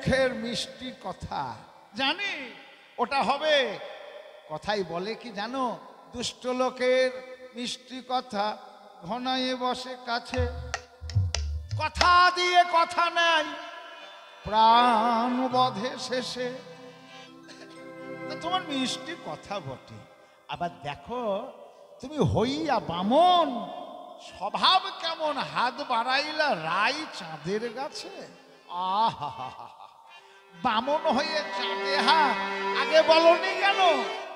মুখের মিষ্টি কথা জানি ওটা হবে। কথাই বলে কি জানো, দুষ্ট লোকের মিষ্টি কথা ঘনায়ে বসে কাছে, কথা দিয়ে কথা নাই প্রাণ বধে শেষে। তোমার মিষ্টি কথা বটে, আবার দেখো তুমি হইয়া বামন, স্বভাব কেমন হাত বাড়াইলা রাই চাঁদের গাছে। আহা বামন হয়ে চাঁদে হাত, আগে বলনি কেন?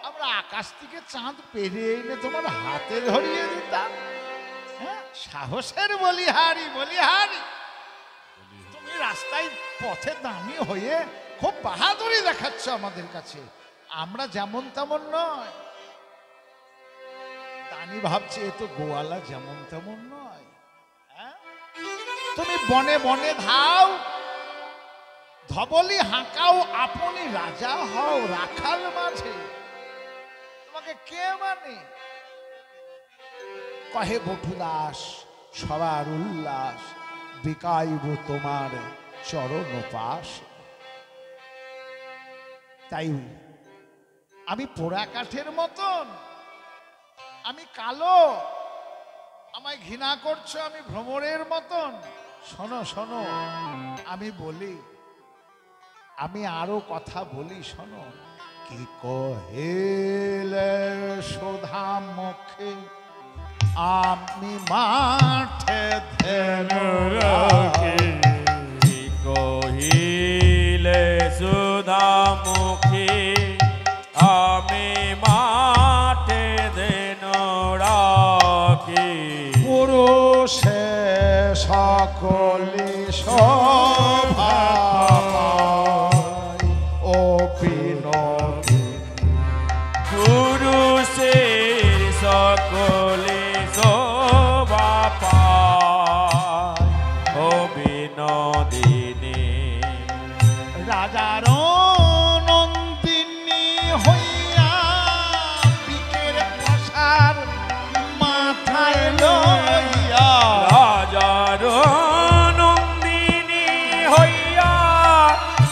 আমরা আকাশ থেকে চাঁদ পেরিয়ে এনে তোমার হাতে ধরিয়ে দিতাম। হ্যাঁ, সাহসের বলিহারি বলিহারি। তুমি রাস্তায় পথে দামি হয়ে খুব বাহাদুরি দেখাচ্ছ আমাদের কাছে। আমরা যেমন তেমন নয়। দানি ভাবছে এ তো গোয়ালা, যেমন তেমন নয়। হ্যাঁ, তুমি বনে বনে ধাও, ধবলি হাঁকাও, আপনি রাজা হও রাখাল মাঝে। তোমাকে কে মানে? কহে বটুদাস সবার উল্লাস, বিকাইব তোমার চরণ পাশ। তাই আমি পোড়া কাঠের মতন, আমি কালো, আমায় ঘৃণা করছো, আমি ভ্রমরের মতন। শোনো শোনো, আমি বলি, আমি আরো কথা বলি, শোনো। কি কহিলে সুধা মুখে আমি মাঠে ধেনু রাখি, কি কহিলে সুধা মুখে আমি মাঠে ধেনু রাখি। পুরুষে সকলি শোভা পায়, ও বিনোদিনী পুরুষের সকলে শোভা পায়, ও বিনোদিনী। রাজার নন্দিনী হইয়া পিকের প্রসার মাথায় লইয়া, রাজার নন্দিনী হইয়া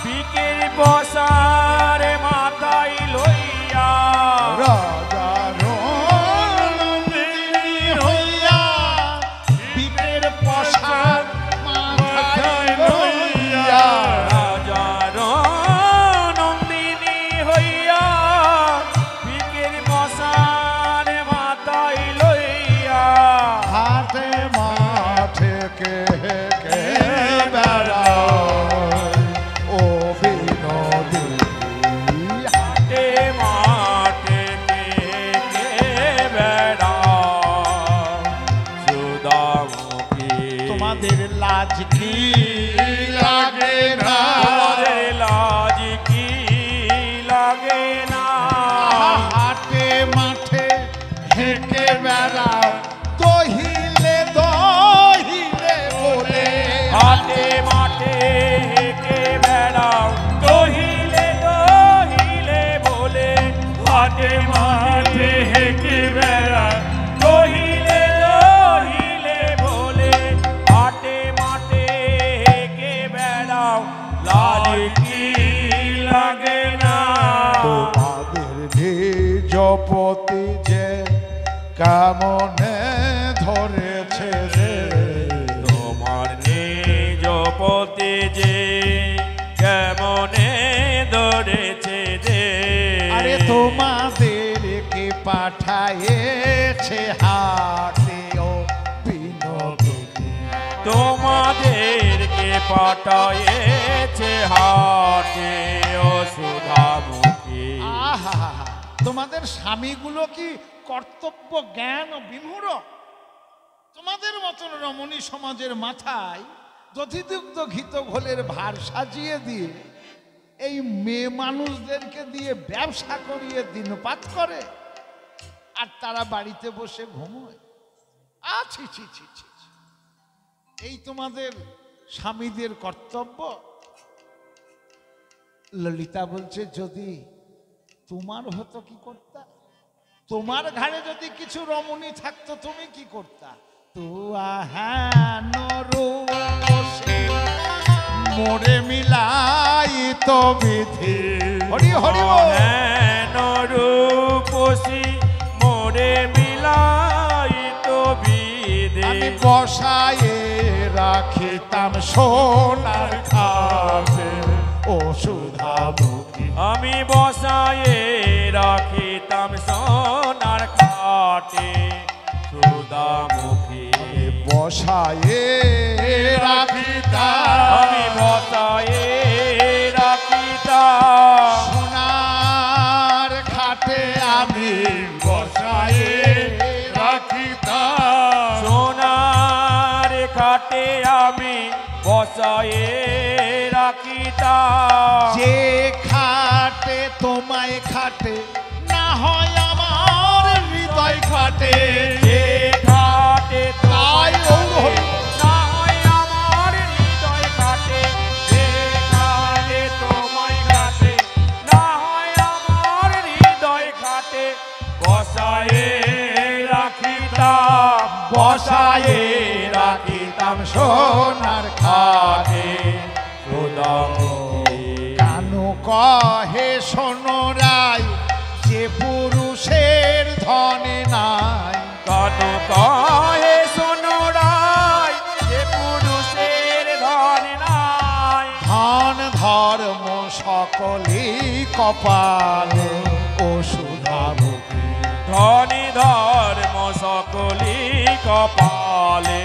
পিকের বসার মাথায় লইয়া, রাজার নন্দিনী হইয়া পিকের প্রসার মাথায় লইয়া, রাজার নন্দিনী হইয়া পিকের বসার মাথায় লইয়া, হাটে মাঠে কে কে বেড়ায়, ও বিনোদিনী হাটে মাঠে কে কে বেড়ায়, সুধামুখী। তোমাদের লাজ কি লাগে না? তোমাদের লাজ কি লাগে না? হাটে মাঠে হেঁটে বেড়াও, দহিলে দহিলে বলে, হাটে মাঠে হেঁটে বেড়াও, দহিলে দহিলে বলে, হাটে মাঠে হেঁটে বেড়াও, দহিলে দহিলে বলে, হাটে মাঠে হেঁটে বেড়াও, লাজ কি লাগে না? তোমাদের নিজপতি যে কেমনে ধরেছে রে, তোমার নিজ পতি যে কেমনে ধরেছে যে, আরে তোমাদেরকে পাঠায়েছে হাটে, ও বিনোদিনী তোমাদেরকে পাঠায়েছে হাটে, ও সুধামুখী। আহা, তোমাদের স্বামীগুলো কি কর্তব্য জ্ঞান ও বিমূঢ়? তোমাদের মতন রমণী সমাজের মাথায় দধিদুগ্ধ ঘিত ঘোলের ভার সাজিয়ে দিয়ে এই মেয়ে মানুষদেরকে দিয়ে ব্যবসা করিয়ে দিনপাত করে, আর তারা বাড়িতে বসে ঘুমোয়। ছি ছি ছি ছি ছি। এই তোমাদের স্বামীদের কর্তব্য? ললিতা বলছে, যদি তোমার হতো কি করতা? তোমার ঘাড়ে যদি কিছু রমণী থাকতো তুমি কি করতা? মোরে মিলাই তো বিধি হরি হরি বল। হেন রূপসী মোরে মিলাইত বিধি আমি বসায়ে রাখিতাম সোনার খাবে ও সুধামুখী। আমি বসায়ে রাখিতাম সোনার খাটে সুধামুখী। বসায়ে রাখিতাম আমি বসায়ে রাখিতাম সোনার খাটে আমি বসায়ে রাখিতাম। সোনার খাটে আমি বসায়ে রাখিতাম। যে খাটে তোমায় খাটে না হয় আমার হৃদয় খাটে। যে খাটে তাই গৌর হরি। না হয় আমার হৃদয় খাটে। যে খাটে তোমায় খাটে না হয় আমার হৃদয় খাটে। বসায়ে রাখিতাম বসায়ে রাখিতাম সোনার খাটে সুধামুখী। কানু কহে শোনো রায় যে পুরুষের ধনে নাই। কান কহে শোনো রায় যে পুরুষের ধন নাই। ধন ধর্ম সকলই কপালে ও সুধামুখী। ধনী ধর্ম সকলি কপালে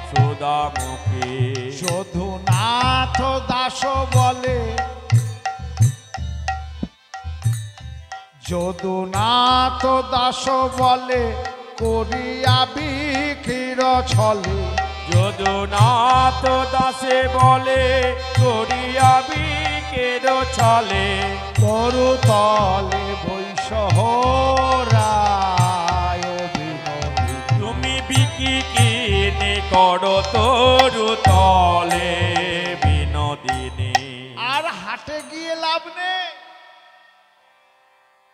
সুধামুখী। যদুনাথ দাস বলে যদুনাথ দাস বলে করিয়া বিক্রির ছলে। যদুনাথ দাসে বলে করিয়া বিকের ছলে। তরু তলে বৈশহরায় বিনোদী। তুমি বিকি কিনে করো তরু তলে বিনোদিনী। আর হাটে গিয়ে লাভ নেই।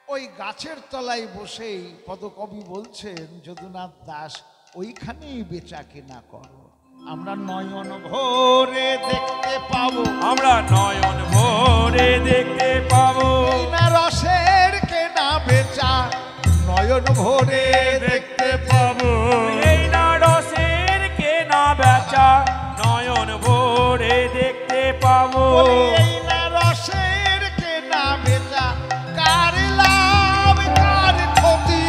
ওই গাছের তলায় বসেই পদকবি বলছেন যদুনাথ দাস ওইখানেই বেচা কেনা করো। আমরা নয়ন ভোরে দেখতে পাবো। আমরা নয়ন ভোরে দেখতে পাবো। না রসের কেনা বেচা নয়ন ভোরে দেখতে পাবো। এই না রসের কেনা বেচা নয়ন ভোরে দেখতে পাবো। বলি এই না রসের কেনা বেচা কার লাভ কার ক্ষতি।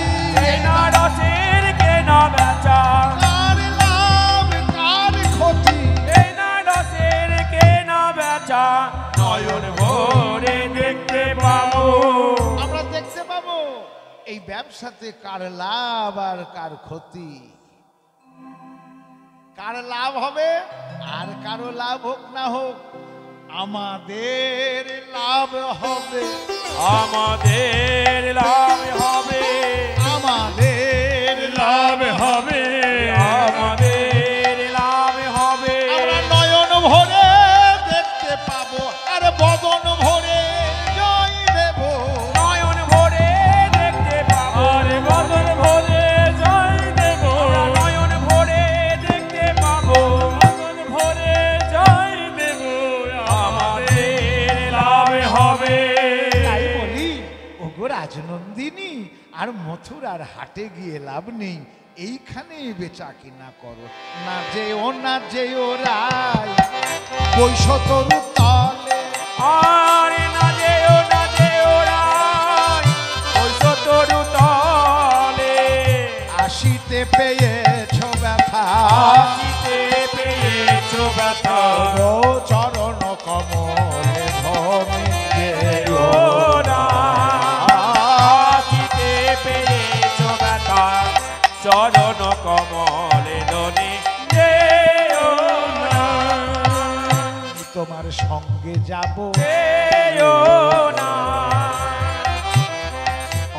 এই না রসের কেনা বেচা কার লাভ কার ক্ষতি। এই না রসের কেনা বেচা নয়ন ভোরে দেখতে পাবো। আমরা দেখতে পাবো এই ব্যবসাতে কার লাভ আর কার ক্ষতি। কার লাভ হবে আর কারো লাভ হোক না হোক আমাদের লাভ হবে। আমাদের লাভ হবে। আমাদের লাভ হবে। আমাদের লাভ হবে। আমরা নয়ন ভরে দেখতে পাবো আর বদন ভরে জয় দেব। নয়ন ভরে দেখতে পাবো। আরে বদন ভরে জয় দেব। নয়ন ভরে দেখতে পাবো। বদন ভরে জয় দেব। আমাদের লাভ হবে। তাই বলি ওগো রাজনন্দিনী আর মথুরার হাটে গিয়ে লাভ নেই। এইখানেই বেচা কিনা করো। না যেও না যেও রায় বৈশতরু তলে। আরে না যেও না যেও রায় ওই তরু তলে। আসিতে পেয়েছ ব্যথা আসিতে পেয়েছো ব্যথা। ও চরণ কমলে ধমি যেও না। আসিতে পেয়েছো ব্যথা চরণ কমলে ধনি যেও না। আমি তোমার সঙ্গে যাব যেও না।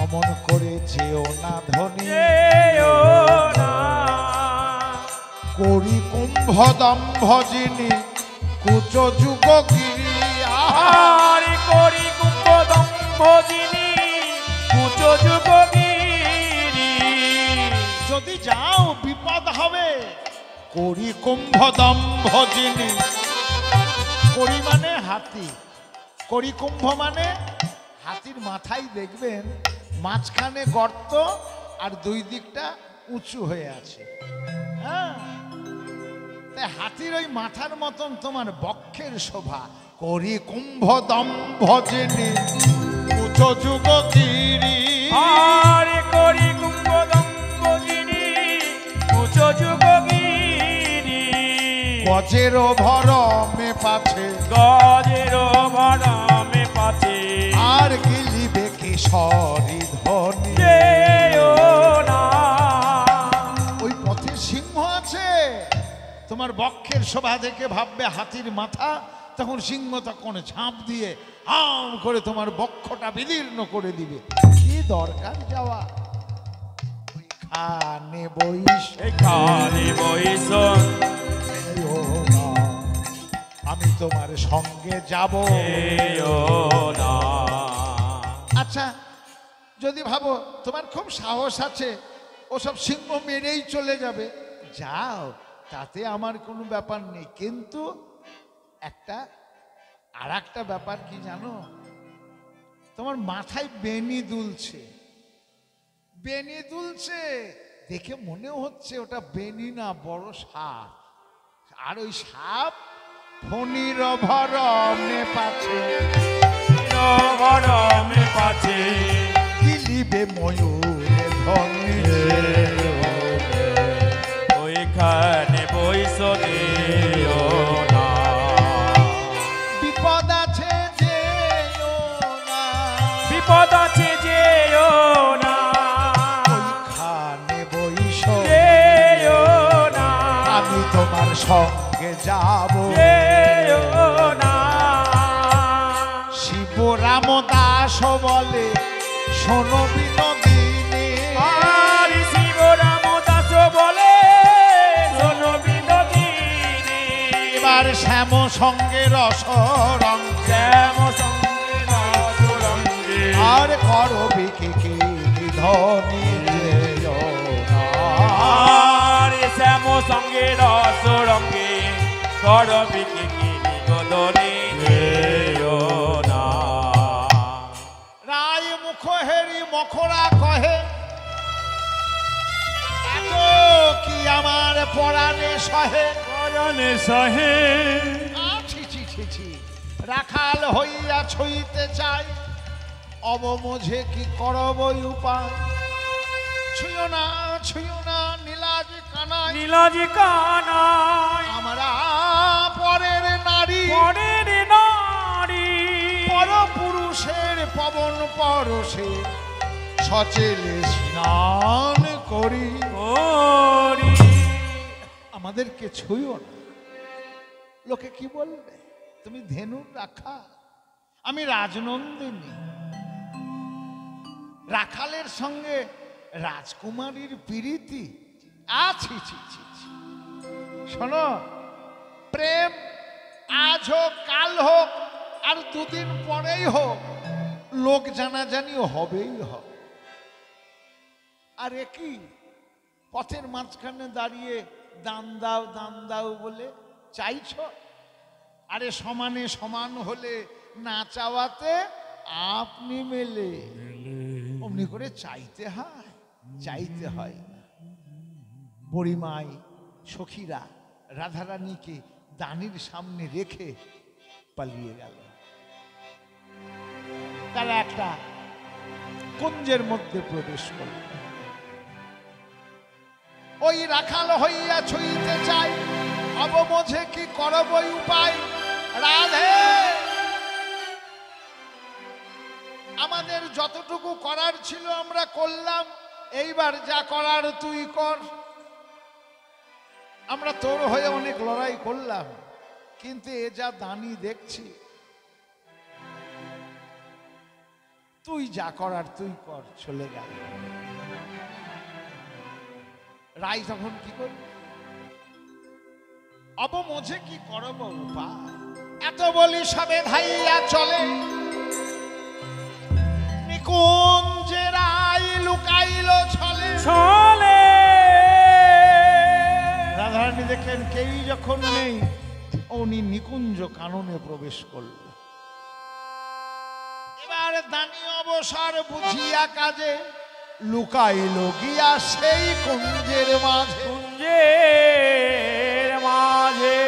অমন করে যেও না ধনী। যেও না। করি কুম্ভ দম্ভ যিনি কুচ যুগ গিরি। আহারি করি কুম্ভদম্ভ যিনি কুচ যুগগিরি। যদি যাও বিপদ হবে। করি কুম্ভ দম্ভ যিনি করি মানে হাতি করিকুম্ভ মানে হাতির মাথায় দেখবেন মাঝখানে গর্ত আর দুই দিকটা উঁচু হয়ে আছে। হ্যাঁ, তাই হাতির ওই মাথার মতন তোমার বক্ষের শোভা। করিকুম্ভ দম্ভ জেনে উঁচু যুগ গিরি, আরে করি কুম্ভ দম্পতিনি উঁচু যুগগিরি, গজের ভরমে পাছে গজের ভরমে পাছে, আর গিলিবে কিশোরী ধ্বনি। যেও না। ওই পথে সিংহ আছে, তোমার বক্ষের শোভা দেখে ভাববে হাতির মাথা, তখন সিংহ তখন ঝাঁপ দিয়ে হাম করে তোমার বক্ষটা বিদীর্ণ করে দিবে। কি দরকার যাওয়া? ওইখানে বইস এখানে বইস আমি তোমার সঙ্গে যাব। যেও না। আচ্ছা, যদি ভাবো তোমার খুব সাহস আছে, ওসব সিংহ মেরেই চলে যাবে, যাও, তাতে আমার কোনো ব্যাপার নেই। কিন্তু আর একটা ব্যাপার কি জানো? তোমার মাথায় বেনি দুলছে, বেনি দুলছে দেখে মনে হচ্ছে ওটা বেনি না, বড় সাপ। আর ওই সাপ ফণির ভরমে পাছে, ভরমে পাছে, গিলিবে ময়ূরে ধ্বনি। ওইখানে বইস যেও না। বিপদ আছে যেও না, বিপদ আছে যেও না, ওইখানে বইস যেও না, আমি তোমার সঙ্গে যাব। যেও না। শিব রামদাস বলে শোনো বিনোদিনী, আর শিব রামদাস বলে শোনো বিনোদিনী, এবার শ্যাম সঙ্গে রসরং, শ্যাম সঙ্গে রসরঙ্গে, আর করবি কি ধনী যেও না। আর শ্যাম সঙ্গে রসরঙ্গে করবি কি নিগদনে যেও না। রায় মুখ হেরি মখরা কহে, এত কি আমার পরাণে সহে। পরাণে সহে, ছি ছি ছি ছি, রাখাল হইয়া ছুঁইতে চাই, অবমোঝে কি করব উপায়। ছুঁয়ো না নীলাজ কানাই, নীলাজি কানাই, আমরা পরের নারী, পরের নারী, পর পুরুষের পবন পরশে সচেলে স্নান করি। করি। আমাদেরকে ছুঁয়ো না, লোকে কি বলবে? তুমি ধেনুর রাখা, আমি রাজনন্দিনী। রাখালের সঙ্গে রাজকুমারীর প্রীতি আছি। ছি ছি ছি। শোনো, প্রেম আজ হোক কাল হোক আর দুদিন পরেই হোক, লোক জানাজানি হবেই হবে। আর কি পথের মাঝখানে দাঁড়িয়ে দান দাও বলে চাইছ? আরে সমানে সমান হলে না চাওয়াতে আপনি মেলে, অমনি করে চাইতে হয় না। বুড়িমাই সখীরা রাধারানীকে দানির সামনে রেখে পালিয়ে গেল। তারা একটা কুঞ্জের মধ্যে প্রবেশ করল। ওই রাখাল হইয়া ছুঁইতে চাই, অবমোঝে কি করব উপায়। রাধে, আমাদের যতটুকু করার ছিল আমরা করলাম, এইবার যা করার তুই কর। আমরা তোর হয়ে অনেক লড়াই করলাম, কিন্তু এ যা দানি দেখছি, তুই যা করার তুই কর। চলে গেল। রাই তখন কি করবে? অবমোঝে কি করব উপায়। এত বলি সবে ধাইয়া চলে, নিকুঞ্জে রাই লুকাইল ছলে। রাধারানী দেখলেন কেউই যখন নেই, উনি নিকুঞ্জ কাননে প্রবেশ করল। দানি অবসর বুঝিয়া কাজে লুকাইল গিয়া সেই কুঞ্জের মাঝে। কুঞ্জের মাঝে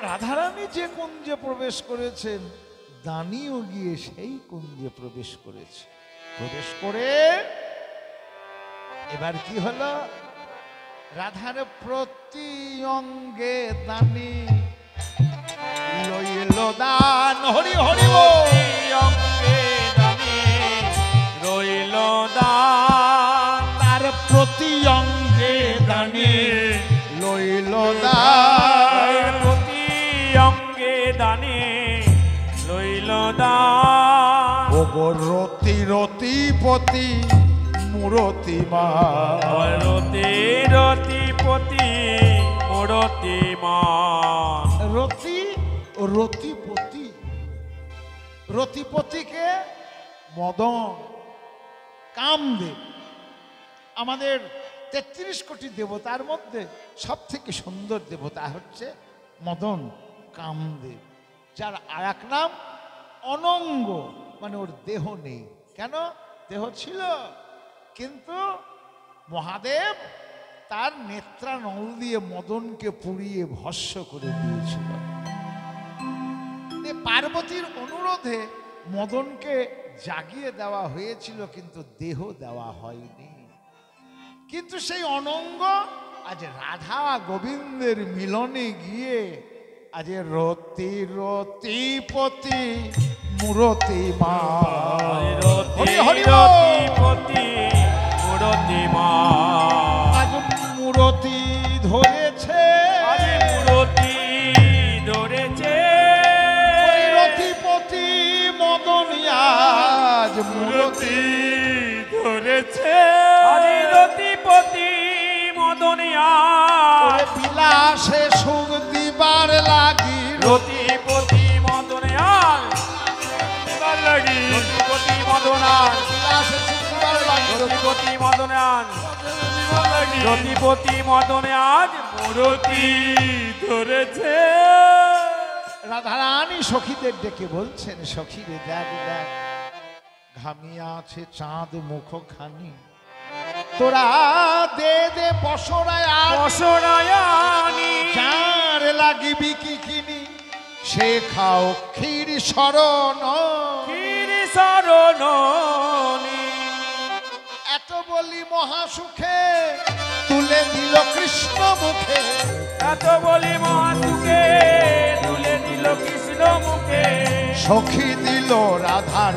রাধারানী যে কুঞ্জে প্রবেশ করেছেন, দানিও গিয়ে সেই কুঞ্জে প্রবেশ করেছে। প্রবেশ করে এবার কি হলো, রাধার প্রতি অঙ্গে দানি লইল দান। হরি হরি বল। অঙ্গে দানি রইল দান, তার প্রতি অঙ্গে দানি লইল দান। প্রতি অঙ্গে দানি লইল দান। ওগো রতি রতিপতি মূরতি মা। রতি রতিপতি মূরতি মান। রতি রতিপতি, রতিপতিকে মদন কামদেব। আমাদের ৩৩ কোটি দেবতার মধ্যে সব থেকে সুন্দর দেবতা হচ্ছে মদন কামদেব, যার আর এক নাম অনঙ্গ, মানে ওর দেহ নেই। কেন? দেহ ছিল, কিন্তু মহাদেব তার নেত্রানল দিয়ে মদনকে পুড়িয়ে ভস্ম করে দিয়েছিল। পার্বতীর অনুরোধে মদনকে জাগিয়ে দেওয়া হয়েছিল, কিন্তু দেহ দেওয়া হয়নি। কিন্তু সেই অনঙ্গ আজ রাধা গোবিন্দের মিলনে গিয়ে আজ রতি রতিপতি মূরতি মা। রতি হরি বল। রতিপতি মূরতি মান। আজ মূরতি ধরেছে, আজ মূরতি ধরেছে। রতিপতি মদন আজ মূরতি ধরেছে। আজ রতিপতি মদনিয়া বিলাসে সুখ দিবার লাগি। রতিপতি মদনিয়ার দিবার লাগি। রতিপতি মদনার বিলাসে সুখ দিবার লাগি। রতিপতি মদনার রতিপতি মদনে আজ মূরতি ধরেছে। রাধারানী সখীদের ডেকে বলছেন, সখীরে দেখ দেখ, ঘামিয়া আছে চাঁদ মুখখানি, তোরা দে দে পসরায় পসরায়ানি যার লাগিবি কি কিনি, সে খাও ক্ষীর শরণ। গিরি শরণনি। এত বলি মহাসুখে তুলে দিল কৃষ্ণ মুখে। এত বলি মহাসুখে তুলে দিল কৃষ্ণ মুখে। সখী দিল রাধার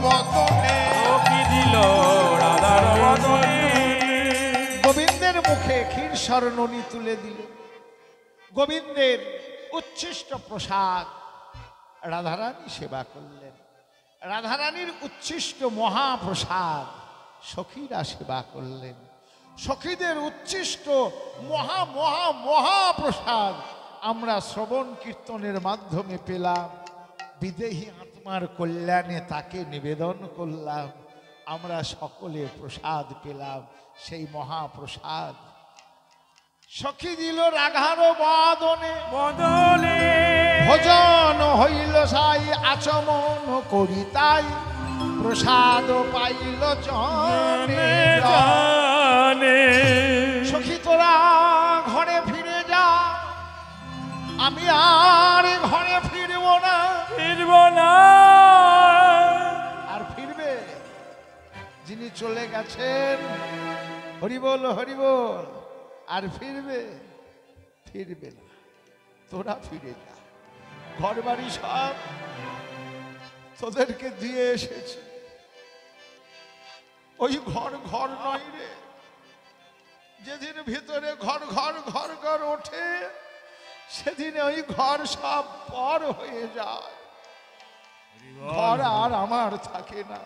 বদনে। সখী দিল রাধার বদনে। গোবিন্দের মুখে ক্ষীর শরণনি তুলে দিল। গোবিন্দের উচ্ছিষ্ট প্রসাদ রাধারানী সেবা করলেন। রাধারানীর উচ্ছিষ্ট মহাপ্রসাদ সখীরা সেবা করলেন। সখীদের উচ্ছিষ্ট মহা মহা মহাপ্রসাদ আমরা শ্রবণ কীর্তনের মাধ্যমে পেলাম। বিদেহী আত্মার কল্যাণে তাকে নিবেদন করলাম। আমরা সকলে প্রসাদ পেলাম, সেই মহাপ্রসাদ। সখী দিল রাঘার বাদনে বদনে। ভোজন হইল সাই আচমন করি তাই, প্রসাদ পাইল জনে জানে। সখী তোরা ঘরে ফিরে যা, আমি আর ঘরে ফিরব না। ফিরব না। আর ফিরবে যিনি চলে গেছেন, হরি বল হরি বল। আর ফিরবে? ফিরবে না। তোরা ফিরে যা, ঘর বাড়ি সব তোদেরকে দিয়ে এসেছি। ওই ঘর ঘর নয় রে, যেদিন ভিতরে ঘর ঘর ঘর ঘর ওঠে, সেদিন ওই ঘর সব পর হয়ে যায়। ঘর আর আমার থাকে না।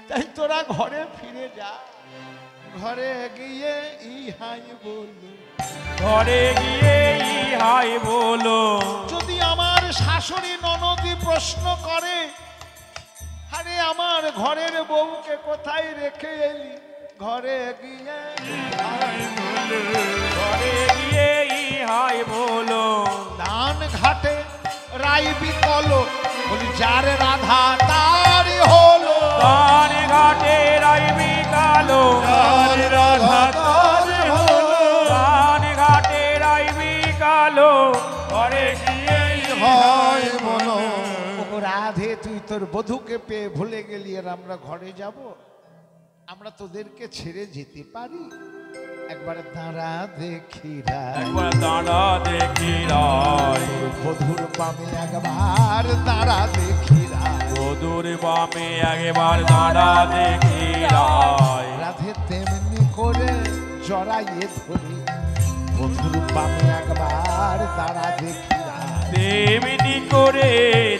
তাই তোরা ঘরে ফিরে যা। ঘরে গিয়ে ইহাই বললো, ঘরে গিয়ে ইহাই বলো। যদি আমার শাশুড়ি ননদি প্রশ্ন করে, আরে আমার ঘরের বউকে কোথায় রেখে এলি, ঘরে গিয়ে ইহাই বলো। ঘরে গিয়ে ইহাই বলো। দান ঘাটে রাই বিকল, বলি যার রাধা তার হল। ও রাধে, তুই তোর বধূকে পেয়ে ভুলে গেলি আর আমরা ঘরে যাব? আমরা তোদেরকে ছেড়ে যেতে পারি? একবার দাঁড়া দেখি রায়, একবার দাঁড়া দেখি রায়, বধুর বামে একবার দাঁড়া দেখি রায়, বধুর বামে একবার দাঁড়া দেখি রায়। রাধে তেমনি করে জড়াইয়ে ধরি, বধুর বামে একবার দাঁড়া দেখি রায়, তেমনি করে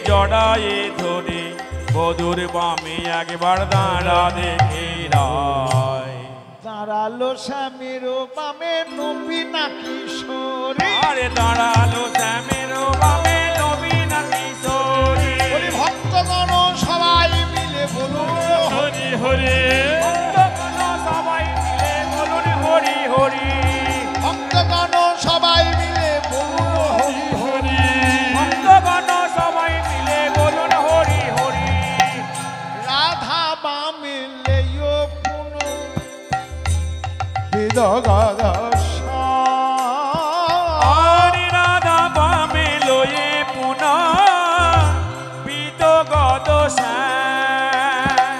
জড়ায়ে ধরে বধুর বামে একবার দাঁড়া দেখি রায়। দাঁড়ালো স্বামীর বামে নবীনা কিশোরী, আরে দাঁড়ালো শ্যামের বামে নবীন কিশোরী। বলি ভক্তগণ সবাই মিলে বলুন হরি হরি, ভক্তগণ সবাই মিলে বলুন হরি হরি, ভক্তগণ সবাই মিলে বলুন হরি হরি, ভক্তগণ সবাই মিলে বলুন হরি হরি। রাধা বামে লেয়ো পুন বিদগদ হরি রাধা বামে লয়ে পুনঃ বিদগদ শ্যাম।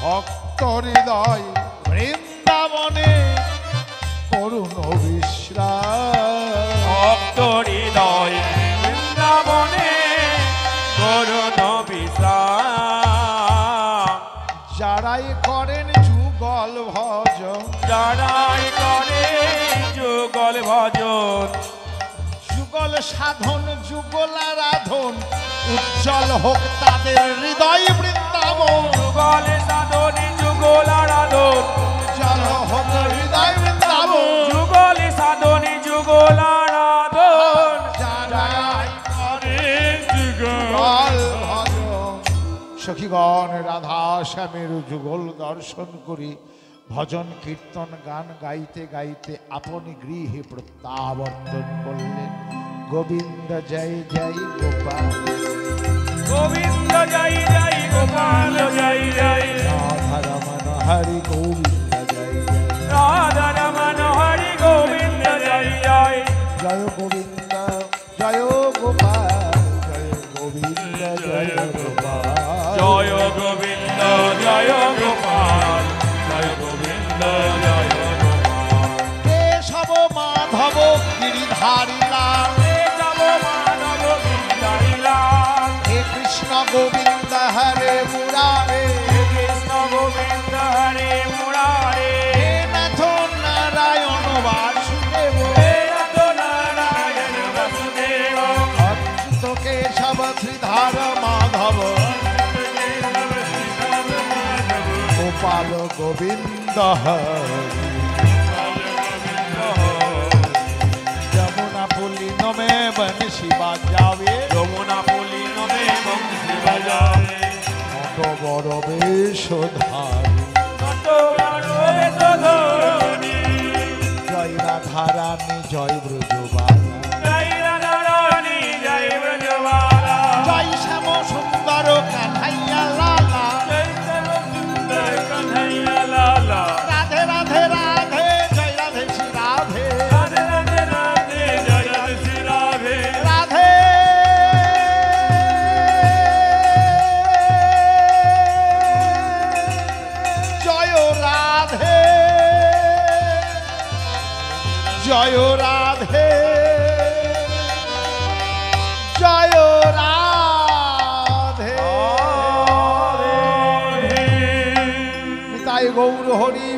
ভক্ত হৃদয় বৃন্দাবনে করুণ বিশ্রাম, ভক্ত হৃদয় বৃন্দাবনে করুণ বিশ্রাম। যারাই করেন যুগল ভজন, যারাই করে যুগল ভজন, যুগল সাধন যুগল আরাধন, উজ্জ্বল হোক তাদের হৃদয় বৃন্দাবন, যুগল সাধনী যুগল আরাধন, উজ্জ্বল হোক হৃদয় বৃন্দাবন, যুগল সাধনী যুগল আরাধন। যারাই করে যুগল যুগল ভজন। সখীগণ রাধা শ্যামের যুগল দর্শন করি, ভজন কীর্তন গান গাইতে গাইতে আপনি গৃহে প্রত্যাবর্তন করলেন। গোবিন্দ জয় জয় গোপাল, গোবিন্দ জয় জয় গোপাল জয় জয়, রাধা রমন হরি গোবিন্দ জয় জয়, রাধা রমন হরি গোবিন্দ জয় জয়, জয় গোবিন্দ জয় গোপাল, জয় গোবিন্দ জয় গোপাল, জয় গোবিন্দ জয় গোপাল, জয় গোবিন্দ জয় গোপাল। কেশব মাধব গিরিধারী লাল, যাব মাধব গিরিধারী লাল, হে কৃষ্ণ গোবিন্দ হরে মুরারে, কৃষ্ণ গোবিন্দ হরে মুরারে, হে নাথ নারায়ণ বাসুদেব, হে নাথ নারায়ণ বাসুদেব, অচ্যুত কেশব শ্রীধর মাধব, গোপাল গোবিন্দ হরে, যমুনা পুলিন মে বংশী বাজাবে, যমুনা পুলি নবে বংশী বাজাবে, কত বড় বেশধারী, কত বড় বেশধরণী, জয় রাধা রানী জয় ব্রজবালা, জয় রাধা রানী জয় ব্রজবালা, জয় শ্যাম সুন্দর কানাইয়া লালা, জয় শ্যাম সুন্দর কানাইয়া লালা, রাধে রাধে রাধে জয় রাধে শ্রী রাধে, রাধে রাধে রাধে জয় রাধে শ্রী রাধে, রাধে জয় রাধে, জয় রাধে, জয় রাধে, নিতাই গৌর হরি